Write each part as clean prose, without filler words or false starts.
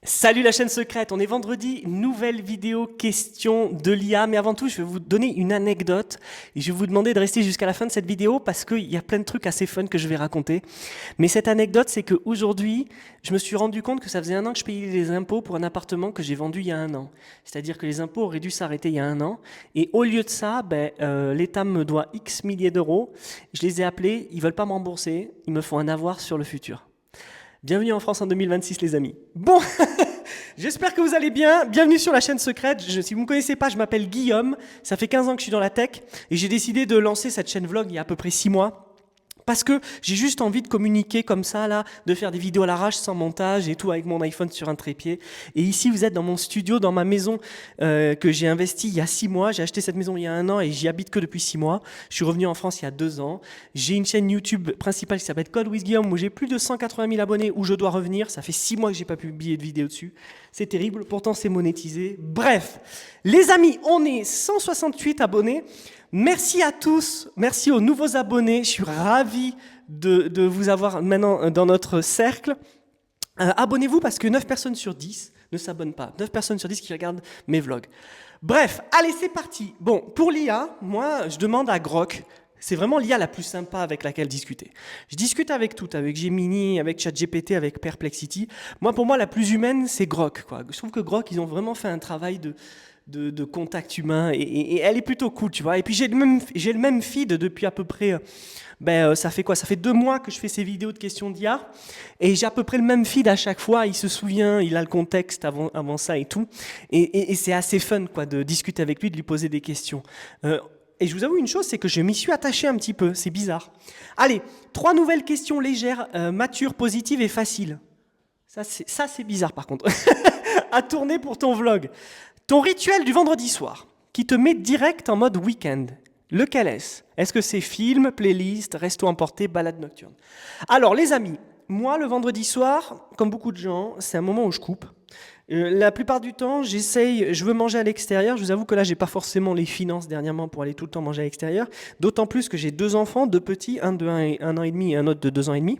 Salut la chaîne secrète, on est vendredi, nouvelle vidéo question de l'IA, mais avant tout je vais vous donner une anecdote et je vais vous demander de rester jusqu'à la fin de cette vidéo parce qu'il y a plein de trucs assez fun que je vais raconter. Mais cette anecdote c'est qu'aujourd'hui je me suis rendu compte que ça faisait 1 an que je payais les impôts pour un appartement que j'ai vendu il y a 1 an. C'est-à-dire que les impôts auraient dû s'arrêter il y a 1 an et au lieu de ça, l'État me doit X milliers d'euros, je les ai appelés, ils veulent pas me rembourser, ils me font un avoir sur le futur. Bienvenue en France en 2026 les amis. Bon, j'espère que vous allez bien. Bienvenue sur la chaîne secrète. Si vous ne me connaissez pas, je m'appelle Guillaume. Ça fait 15 ans que je suis dans la tech et j'ai décidé de lancer cette chaîne vlog il y a à peu près 6 mois. Parce que j'ai juste envie de communiquer comme ça, là, de faire des vidéos à l'arrache sans montage et tout avec mon iPhone sur un trépied. Et ici, vous êtes dans mon studio, dans ma maison que j'ai investie il y a 6 mois. J'ai acheté cette maison il y a 1 an et j'y habite que depuis 6 mois. Je suis revenu en France il y a 2 ans. J'ai une chaîne YouTube principale qui s'appelle Code with Guillaume où j'ai plus de 180 000 abonnés où je dois revenir. Ça fait 6 mois que j'ai pas publié de vidéo dessus. C'est terrible, pourtant c'est monétisé. Bref, les amis, on est 168 abonnés. Merci à tous, merci aux nouveaux abonnés, je suis ravi de vous avoir maintenant dans notre cercle. Abonnez-vous parce que 9 personnes sur 10 ne s'abonnent pas, 9 personnes sur 10 qui regardent mes vlogs. Bref, allez c'est parti. Bon, pour l'IA, moi je demande à Grok, c'est vraiment l'IA la plus sympa avec laquelle discuter. Je discute avec tout, avec Gemini, avec ChatGPT, avec Perplexity. Pour moi la plus humaine c'est Grok, quoi. Je trouve que Grok, ils ont vraiment fait un travail de contact humain et elle est plutôt cool, tu vois. Et puis j'ai le même feed depuis à peu près, ça fait quoi? Ça fait 2 mois que je fais ces vidéos de questions d'IA et j'ai à peu près le même feed à chaque fois. Il se souvient, il a le contexte avant ça et tout. Et c'est assez fun quoi, de discuter avec lui, de lui poser des questions. Et je vous avoue une chose, c'est que je m'y suis attaché un petit peu, c'est bizarre. Allez, 3 nouvelles questions légères, matures, positives et faciles. Ça c'est bizarre par contre. À tourner pour ton vlog. Ton rituel du vendredi soir, qui te met direct en mode week-end, lequel est-ce? Est-ce que c'est film, playlist, resto emporté, balade nocturne? Alors les amis, moi le vendredi soir, comme beaucoup de gens, c'est un moment où je coupe. La plupart du temps, je veux manger à l'extérieur. Je vous avoue que là, j'ai pas forcément les finances dernièrement pour aller tout le temps manger à l'extérieur. D'autant plus que j'ai 2 enfants, 2 petits, un de 1 an et demi et un autre de 2 ans et demi.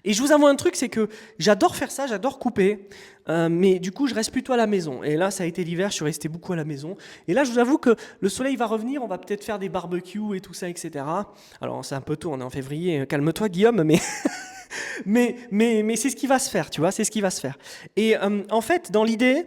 Et je vous avoue un truc, c'est que j'adore faire ça, j'adore couper, mais du coup je reste plutôt à la maison. Et là ça a été l'hiver, je suis resté beaucoup à la maison. Et là je vous avoue que le soleil va revenir, on va peut-être faire des barbecues et tout ça, etc. Alors c'est un peu tôt, on est en février, calme-toi Guillaume, mais mais c'est ce qui va se faire, tu vois, c'est ce qui va se faire. Et en fait, dans l'idée,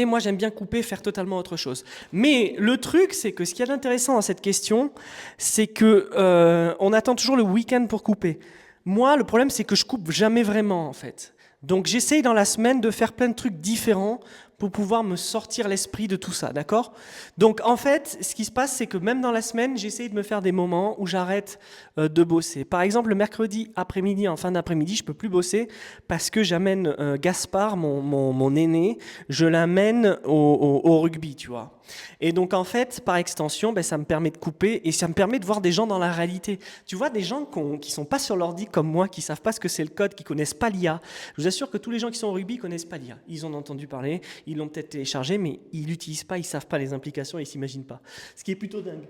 moi j'aime bien couper, faire totalement autre chose. Mais le truc, c'est que ce qui est intéressant dans cette question, c'est que on attend toujours le week-end pour couper. Moi, le problème, c'est que je coupe jamais vraiment, en fait. Donc, j'essaye dans la semaine de faire plein de trucs différents pour pouvoir me sortir l'esprit de tout ça, d'accord? Donc, en fait, ce qui se passe, c'est que même dans la semaine, j'essaye de me faire des moments où j'arrête de bosser. Par exemple, le mercredi après-midi, en fin d'après-midi, je peux plus bosser parce que j'amène Gaspard, mon aîné, je l'amène au rugby, tu vois. Et donc, en fait, par extension, ça me permet de couper et ça me permet de voir des gens dans la réalité. Tu vois, des gens qui sont pas sur l'ordi comme moi, qui savent pas ce que c'est le code, qui connaissent pas l'IA. Je vous assure que tous les gens qui sont au rugby connaissent pas l'IA. Ils en ont entendu parler, ils l'ont peut-être téléchargé, mais ils l'utilisent pas, ils savent pas les implications et ils s'imaginent pas. Ce qui est plutôt dingue.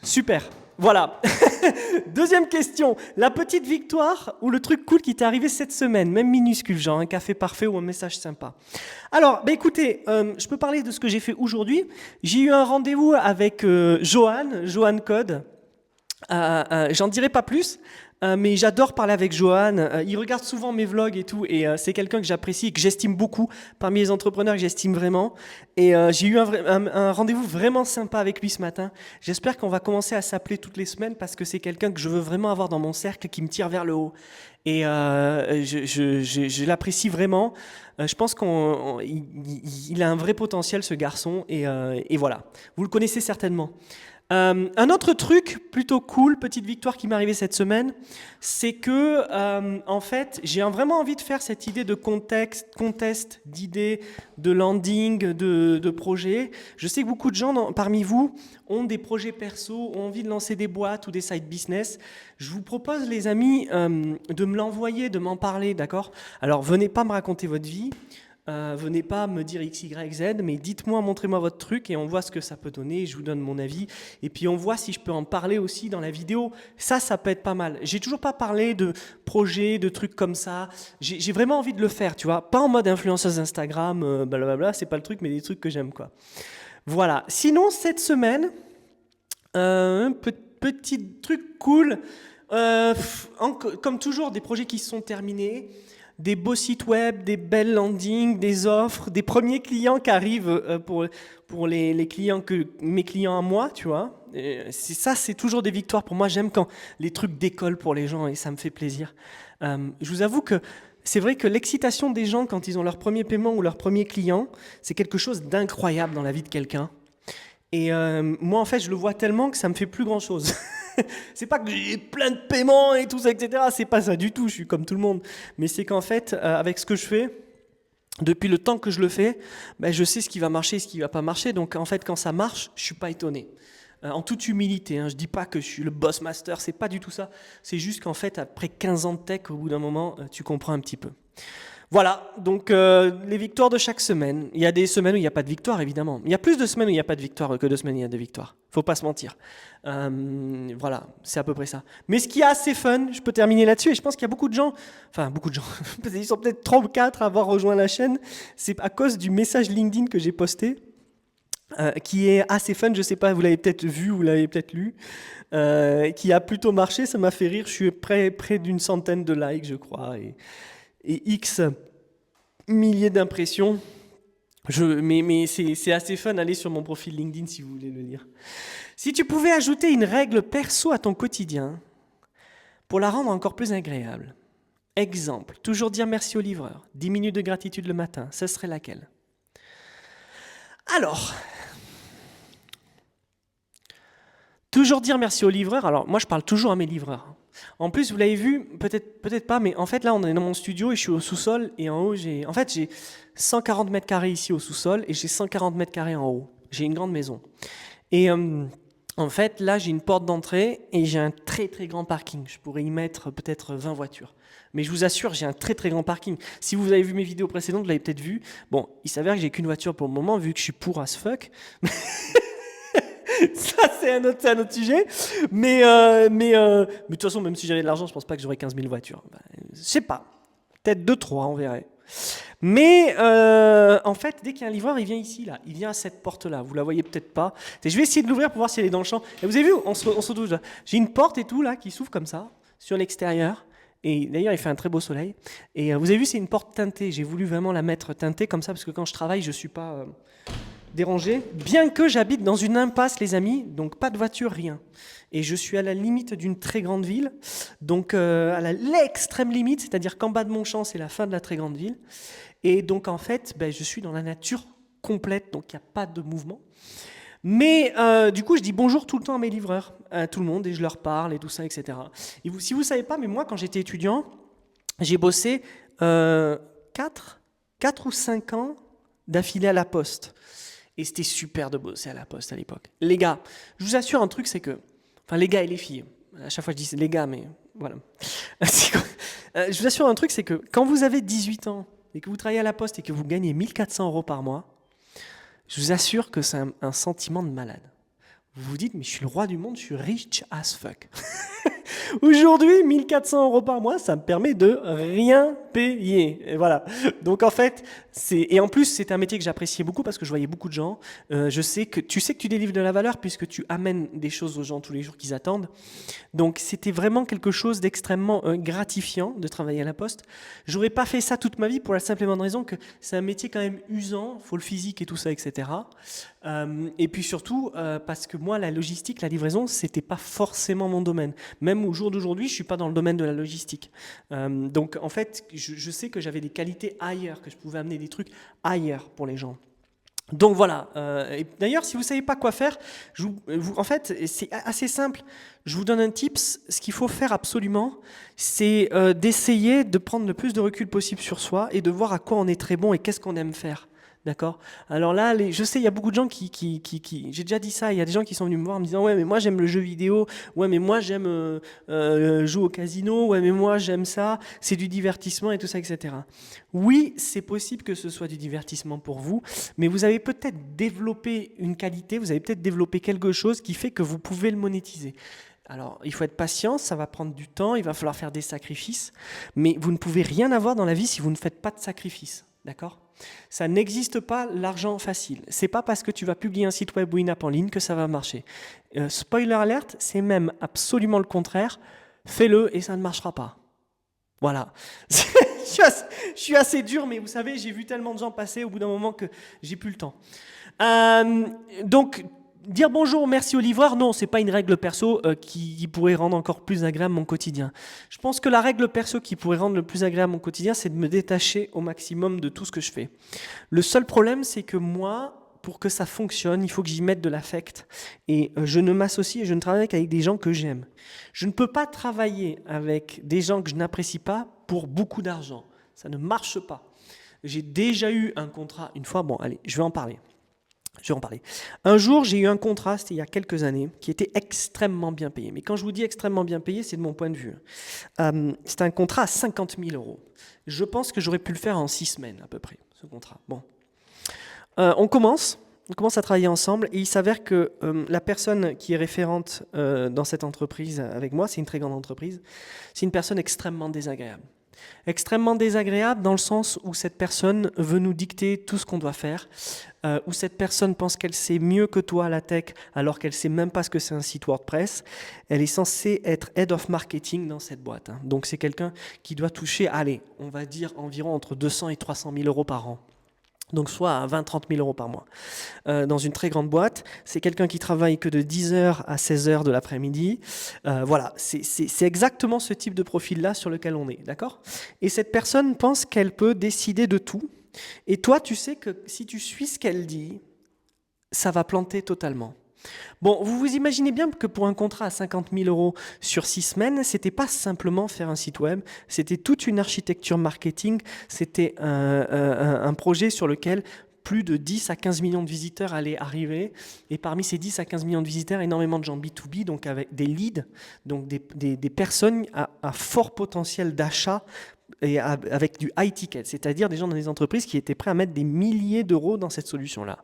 Super. Voilà. Deuxième question. La petite victoire ou le truc cool qui t'est arrivé cette semaine, même minuscule, genre un café parfait ou un message sympa. Alors, écoutez, je peux parler de ce que j'ai fait aujourd'hui. J'ai eu un rendez-vous avec Johan Code. J'en dirai pas plus, mais j'adore parler avec Johan. Il regarde souvent mes vlogs et tout, et c'est quelqu'un que j'apprécie et que j'estime beaucoup parmi les entrepreneurs que j'estime vraiment. Et j'ai eu un rendez-vous vraiment sympa avec lui ce matin. J'espère qu'on va commencer à s'appeler toutes les semaines parce que c'est quelqu'un que je veux vraiment avoir dans mon cercle qui me tire vers le haut. Et je l'apprécie vraiment. Je pense qu'il a un vrai potentiel, ce garçon, et voilà. Vous le connaissez certainement. Un autre truc plutôt cool, petite victoire qui m'est arrivée cette semaine, c'est que en fait, j'ai vraiment envie de faire cette idée de contest, d'idées, de landing, de projets. Je sais que beaucoup de gens parmi vous ont des projets perso, ont envie de lancer des boîtes ou des side business. Je vous propose, les amis, de me l'envoyer, de m'en parler, d'accord? Alors, venez pas me raconter votre vie. Venez pas me dire X, Y, Z, mais dites-moi, montrez-moi votre truc et on voit ce que ça peut donner. Je vous donne mon avis et puis on voit si je peux en parler aussi dans la vidéo. Ça peut être pas mal. J'ai toujours pas parlé de projets, de trucs comme ça. J'ai vraiment envie de le faire, tu vois. Pas en mode influenceuse Instagram, blablabla, c'est pas le truc, mais des trucs que j'aime, quoi. Voilà. Sinon, cette semaine, un petit truc cool. Comme toujours, des projets qui se sont terminés, des beaux sites web, des belles landings, des offres, des premiers clients qui arrivent pour les clients mes clients à moi, tu vois. C'est toujours des victoires pour moi. J'aime quand les trucs décollent pour les gens et ça me fait plaisir. Je vous avoue que c'est vrai que l'excitation des gens quand ils ont leur premier paiement ou leur premier client, c'est quelque chose d'incroyable dans la vie de quelqu'un. Et moi, en fait, je le vois tellement que ça me fait plus grand-chose. C'est pas que j'ai plein de paiements et tout ça, etc. C'est pas ça du tout, je suis comme tout le monde. Mais c'est qu'en fait, avec ce que je fais, depuis le temps que je le fais, ben, je sais ce qui va marcher et ce qui va pas marcher. Donc en fait, quand ça marche, je suis pas étonné. En toute humilité, hein, je dis pas que je suis le boss master, c'est pas du tout ça. C'est juste qu'en fait, après 15 ans de tech, au bout d'un moment, tu comprends un petit peu. Voilà, donc les victoires de chaque semaine. Il y a des semaines où il n'y a pas de victoire, évidemment. Il y a plus de semaines où il n'y a pas de victoire que de semaines où il y a de victoires. Faut pas se mentir. Voilà, c'est à peu près ça. Mais ce qui est assez fun, je peux terminer là-dessus, et je pense qu'il y a beaucoup de gens, ils sont peut-être 3 ou 4 à avoir rejoint la chaîne, c'est à cause du message LinkedIn que j'ai posté, qui est assez fun, je sais pas, vous l'avez peut-être vu, vous l'avez peut-être lu, qui a plutôt marché, ça m'a fait rire, je suis près d'une centaine de likes, je crois, et X milliers d'impressions. Mais c'est assez fun, allez sur mon profil LinkedIn si vous voulez le lire. Si tu pouvais ajouter une règle perso à ton quotidien pour la rendre encore plus agréable. Exemple, toujours dire merci au livreur, 10 minutes de gratitude le matin, ce serait laquelle? Alors, toujours dire merci au livreur. Alors, moi, je parle toujours à mes livreurs. En plus, vous l'avez vu, peut-être pas, mais en fait, là, on est dans mon studio et je suis au sous-sol. Et en haut, j'ai 140 mètres carrés ici au sous-sol et j'ai 140 mètres carrés en haut. J'ai une grande maison. Et en fait, là, j'ai une porte d'entrée et j'ai un très, très grand parking. Je pourrais y mettre peut-être 20 voitures. Mais je vous assure, j'ai un très, très grand parking. Si vous avez vu mes vidéos précédentes, vous l'avez peut-être vu. Bon, il s'avère que j'ai qu'une voiture pour le moment, vu que je suis pour as fuck. Ça, c'est un autre sujet. Mais de toute façon, même si j'avais de l'argent, je pense pas que j'aurais 15 000 voitures. Je sais pas. Peut-être 2-3, on verrait. Mais en fait, dès qu'il y a un livreur, il vient ici, là. Il vient à cette porte-là. Vous la voyez peut-être pas. Et je vais essayer de l'ouvrir pour voir si elle est dans le champ. Et vous avez vu, on se retrouve là. J'ai une porte et tout, là, qui s'ouvre comme ça, sur l'extérieur. Et d'ailleurs, il fait un très beau soleil. Et vous avez vu, c'est une porte teintée. J'ai voulu vraiment la mettre teintée comme ça, parce que quand je travaille, je suis pas dérangé, bien que j'habite dans une impasse, les amis, donc pas de voiture, rien. Et je suis à la limite d'une très grande ville, donc à l'extrême limite, c'est-à-dire qu'en bas de mon champ, c'est la fin de la très grande ville. Et donc en fait, je suis dans la nature complète, donc il n'y a pas de mouvement. Mais du coup, je dis bonjour tout le temps à mes livreurs, à tout le monde, et je leur parle et tout ça, etc. Et si vous ne savez pas, mais moi, quand j'étais étudiant, j'ai bossé 4 ou 5 ans d'affilée à la Poste. Et c'était super de bosser à la Poste à l'époque. Les gars, je vous assure un truc, c'est que... Enfin, les gars et les filles. À chaque fois, je dis les gars, mais voilà. Je vous assure un truc, c'est que quand vous avez 18 ans et que vous travaillez à la Poste et que vous gagnez 1 400 € par mois, je vous assure que c'est un sentiment de malade. Vous vous dites, mais je suis le roi du monde, je suis rich as fuck. Aujourd'hui, 1 400 € par mois, ça me permet de rien payer. Et voilà. Donc en fait, et en plus, c'était un métier que j'appréciais beaucoup parce que je voyais beaucoup de gens. Tu sais que tu délivres de la valeur puisque tu amènes des choses aux gens tous les jours qu'ils attendent. Donc c'était vraiment quelque chose d'extrêmement gratifiant de travailler à la Poste. J'aurais pas fait ça toute ma vie pour la simple et bonne raison que c'est un métier quand même usant, faut le physique et tout ça, etc. Et puis surtout parce que moi, la logistique, la livraison, c'était pas forcément mon domaine. Même au jour d'aujourd'hui, je suis pas dans le domaine de la logistique. Donc en fait, je sais que j'avais des qualités ailleurs, que je pouvais amener des trucs ailleurs pour les gens. Donc voilà. Et d'ailleurs, si vous savez pas quoi faire, en fait, c'est assez simple. Je vous donne un tips. Ce qu'il faut faire absolument, c'est d'essayer de prendre le plus de recul possible sur soi et de voir à quoi on est très bon et qu'est-ce qu'on aime faire. D'accord? Alors là, je sais, il y a beaucoup de gens j'ai déjà dit ça, il y a des gens qui sont venus me voir en me disant, ouais, mais moi j'aime le jeu vidéo, ouais, mais moi j'aime jouer au casino, ouais, mais moi j'aime ça, c'est du divertissement et tout ça, etc. Oui, c'est possible que ce soit du divertissement pour vous, mais vous avez peut-être développé une qualité, vous avez peut-être développé quelque chose qui fait que vous pouvez le monétiser. Alors, il faut être patient, ça va prendre du temps, il va falloir faire des sacrifices, mais vous ne pouvez rien avoir dans la vie si vous ne faites pas de sacrifices. D'accord? Ça n'existe pas l'argent facile. C'est pas parce que tu vas publier un site web ou une app en ligne que ça va marcher. Spoiler alert, c'est même absolument le contraire. Fais-le et ça ne marchera pas. Voilà. Je suis assez dur, mais vous savez, j'ai vu tellement de gens passer au bout d'un moment que j'ai plus le temps. Donc, dire bonjour, merci au livreur, non, c'est pas une règle perso qui pourrait rendre encore plus agréable mon quotidien. Je pense que la règle perso qui pourrait rendre le plus agréable mon quotidien, c'est de me détacher au maximum de tout ce que je fais. Le seul problème, c'est que moi, pour que ça fonctionne, il faut que j'y mette de l'affect. Et je ne m'associe et je ne travaille qu'avec des gens que j'aime. Je ne peux pas travailler avec des gens que je n'apprécie pas pour beaucoup d'argent. Ça ne marche pas. J'ai déjà eu un contrat une fois, bon allez, je vais en parler. Un jour, j'ai eu un contrat, c'était il y a quelques années, qui était extrêmement bien payé. Mais quand je vous dis extrêmement bien payé, c'est de mon point de vue. C'était un contrat à 50 000 euros. Je pense que j'aurais pu le faire en 6 semaines à peu près, ce contrat. Bon. On commence à travailler ensemble et il s'avère que la personne qui est référente dans cette entreprise avec moi, c'est une très grande entreprise, c'est une personne extrêmement désagréable. Extrêmement désagréable dans le sens où cette personne veut nous dicter tout ce qu'on doit faire, où cette personne pense qu'elle sait mieux que toi la tech alors qu'elle ne sait même pas ce que c'est un site WordPress. Elle est censée être Head of Marketing dans cette boîte. Hein. Donc c'est quelqu'un qui doit toucher, allez, on va dire environ entre 200 et 300 000 euros par an. Donc soit à 20-30 000 euros par mois. Dans une très grande boîte, c'est quelqu'un qui travaille que de 10h à 16h de l'après-midi. Voilà, c'est exactement ce type de profil-là sur lequel on est, d'accord? Et cette personne pense qu'elle peut décider de tout. Et toi, tu sais que si tu suis ce qu'elle dit, ça va planter totalement. Bon, vous vous imaginez bien que pour un contrat à 50 000 euros sur 6 semaines, c'était pas simplement faire un site web, c'était toute une architecture marketing, c'était un projet sur lequel plus de 10 à 15 millions de visiteurs allaient arriver, et parmi ces 10 à 15 millions de visiteurs, énormément de gens B2B, donc avec des leads, donc des personnes à fort potentiel d'achat, et avec du high ticket, c'est-à-dire des gens dans des entreprises qui étaient prêts à mettre des milliers d'euros dans cette solution-là.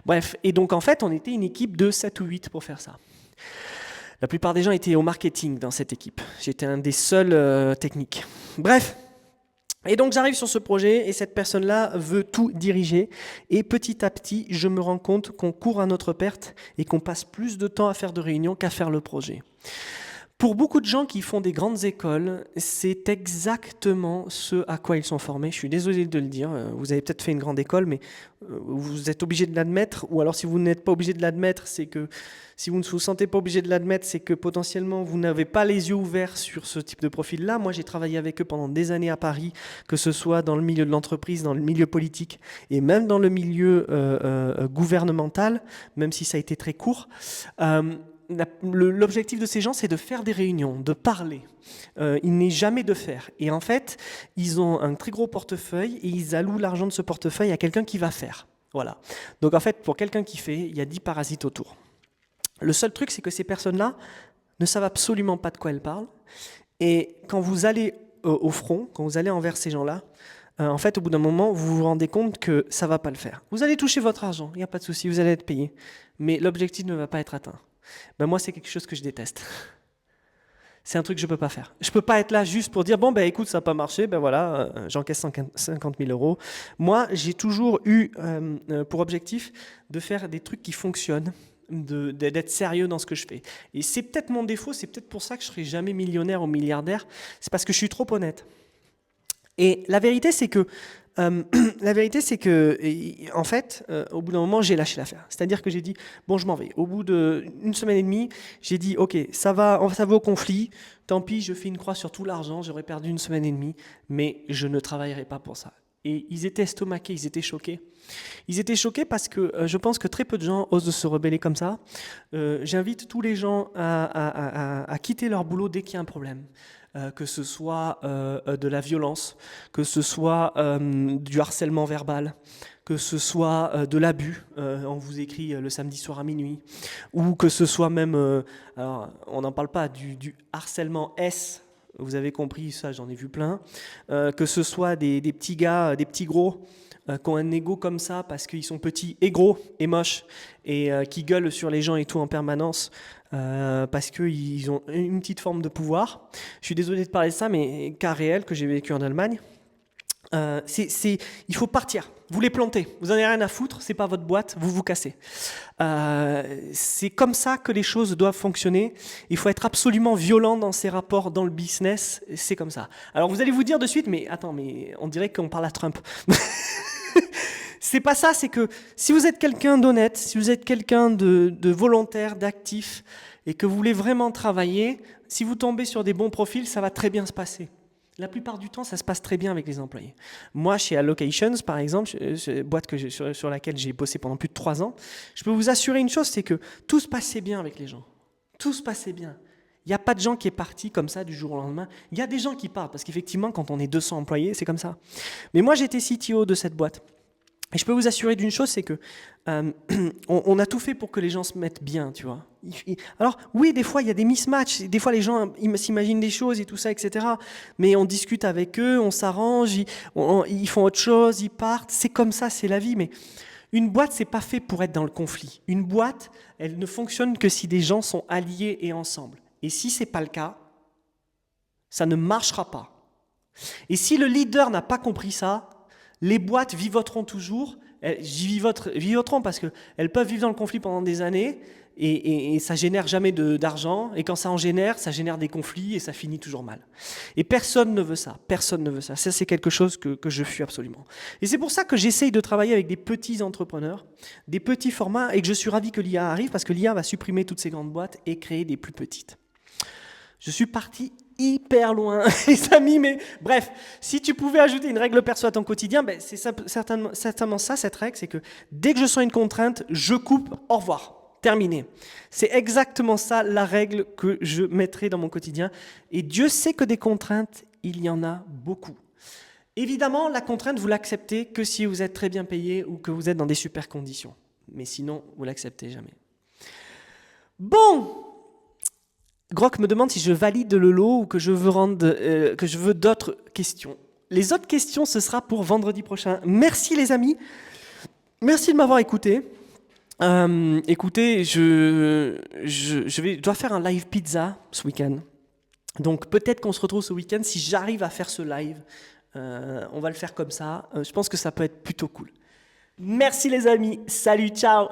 Bref, et donc en fait, on était une équipe de 7 ou 8 pour faire ça. La plupart des gens étaient au marketing dans cette équipe. J'étais un des seuls techniques. Bref, et donc j'arrive sur ce projet et cette personne-là veut tout diriger. Et petit à petit, je me rends compte qu'on court à notre perte et qu'on passe plus de temps à faire de réunions qu'à faire le projet. Pour beaucoup de gens qui font des grandes écoles, c'est exactement ce à quoi ils sont formés. Je suis désolé de le dire, vous avez peut-être fait une grande école, mais vous êtes obligé de l'admettre, ou alors si vous n'êtes pas obligé de l'admettre, c'est que si vous ne vous sentez pas obligé de l'admettre, c'est que potentiellement vous n'avez pas les yeux ouverts sur ce type de profil-là. Moi, j'ai travaillé avec eux pendant des années à Paris, que ce soit dans le milieu de l'entreprise, dans le milieu politique, et même dans le milieu gouvernemental, même si ça a été très court. L'objectif de ces gens, c'est de faire des réunions, de parler. Il n'est jamais de faire. Et en fait, ils ont un très gros portefeuille et ils allouent l'argent de ce portefeuille à quelqu'un qui va faire. Voilà. Donc en fait, pour quelqu'un qui fait, il y a 10 parasites autour. Le seul truc, c'est que ces personnes-là ne savent absolument pas de quoi elles parlent. Et quand vous allez au front, quand vous allez envers ces gens-là, en fait, au bout d'un moment, vous vous rendez compte que ça ne va pas le faire. Vous allez toucher votre argent, il n'y a pas de souci, vous allez être payé. Mais l'objectif ne va pas être atteint. Ben moi, c'est quelque chose que je déteste. C'est un truc que je ne peux pas faire. Je ne peux pas être là juste pour dire, bon, ben écoute, ça n'a pas marché, ben voilà, j'encaisse 50 000 euros. Moi, j'ai toujours eu pour objectif de faire des trucs qui fonctionnent, d'être sérieux dans ce que je fais. Et c'est peut-être mon défaut, c'est peut-être pour ça que je ne serai jamais millionnaire ou milliardaire, c'est parce que je suis trop honnête. Et la vérité, c'est que en fait, au bout d'un moment, j'ai lâché l'affaire. C'est-à-dire que j'ai dit, bon, je m'en vais. Au bout d'une semaine et demie, j'ai dit, ok, ça va au conflit, tant pis, je fais une croix sur tout l'argent, j'aurais perdu une semaine et demie, mais je ne travaillerai pas pour ça. Et ils étaient estomaqués, ils étaient choqués. Ils étaient choqués parce que je pense que très peu de gens osent se rebeller comme ça. J'invite tous les gens à quitter leur boulot dès qu'il y a un problème. Que ce soit de la violence, que ce soit du harcèlement verbal, que ce soit de l'abus, on vous écrit le samedi soir à minuit, ou que ce soit même, alors on n'en parle pas, du harcèlement S, vous avez compris, ça j'en ai vu plein, que ce soit des petits gars, des petits gros, qui ont un ego comme ça parce qu'ils sont petits et gros et moches, et qui gueulent sur les gens et tout en permanence, parce qu'ils ont une petite forme de pouvoir. Je suis désolé de parler de ça, mais cas réel que j'ai vécu en Allemagne. Il faut partir, vous les plantez, vous n'en avez rien à foutre, c'est pas votre boîte, vous vous cassez. C'est comme ça que les choses doivent fonctionner. Il faut être absolument violent dans ses rapports dans le business, c'est comme ça. Alors vous allez vous dire de suite, mais attends, mais on dirait qu'on parle à Trump. C'est pas ça, c'est que si vous êtes quelqu'un d'honnête, si vous êtes quelqu'un de volontaire, d'actif, et que vous voulez vraiment travailler, si vous tombez sur des bons profils, ça va très bien se passer. La plupart du temps, ça se passe très bien avec les employés. Moi, chez Allocations, par exemple, boîte sur laquelle j'ai bossé pendant plus de 3 ans, je peux vous assurer une chose, c'est que tout se passait bien avec les gens. Tout se passait bien. Il n'y a pas de gens qui est parti comme ça du jour au lendemain. Il y a des gens qui partent, parce qu'effectivement, quand on est 200 employés, c'est comme ça. Mais moi, j'étais CTO de cette boîte. Et je peux vous assurer d'une chose, c'est que on a tout fait pour que les gens se mettent bien, tu vois. Alors oui, des fois il y a des mismatchs, des fois les gens s'imaginent des choses et tout ça, etc. Mais on discute avec eux, on s'arrange, ils font autre chose, ils partent. C'est comme ça, c'est la vie. Mais une boîte, c'est pas fait pour être dans le conflit. Une boîte, elle ne fonctionne que si des gens sont alliés et ensemble. Et si c'est pas le cas, ça ne marchera pas. Et si le leader n'a pas compris ça, les boîtes vivoteront toujours, vivoteront parce qu'elles peuvent vivre dans le conflit pendant des années et ça génère jamais d'argent, et quand ça en génère, ça génère des conflits et ça finit toujours mal. Et personne ne veut ça, personne ne veut ça. Ça, c'est quelque chose que je fuis absolument. Et c'est pour ça que j'essaye de travailler avec des petits entrepreneurs, des petits formats, et que je suis ravi que l'IA arrive, parce que l'IA va supprimer toutes ces grandes boîtes et créer des plus petites. Je suis parti hyper loin, les amis, mais bref, si tu pouvais ajouter une règle perso à ton quotidien, ben c'est certainement ça, cette règle, c'est que dès que je sens une contrainte, je coupe, au revoir, terminé. C'est exactement ça la règle que je mettrai dans mon quotidien. Et Dieu sait que des contraintes, il y en a beaucoup. Évidemment, la contrainte, vous l'acceptez que si vous êtes très bien payé ou que vous êtes dans des super conditions. Mais sinon, vous l'acceptez jamais. Bon, Grok me demande si je valide le lot ou que je veux d'autres questions. Les autres questions, ce sera pour vendredi prochain. Merci les amis. Merci de m'avoir écouté. Écoutez, je dois faire un live pizza ce week-end. Donc peut-être qu'on se retrouve ce week-end si j'arrive à faire ce live. On va le faire comme ça. Je pense que ça peut être plutôt cool. Merci les amis. Salut, ciao.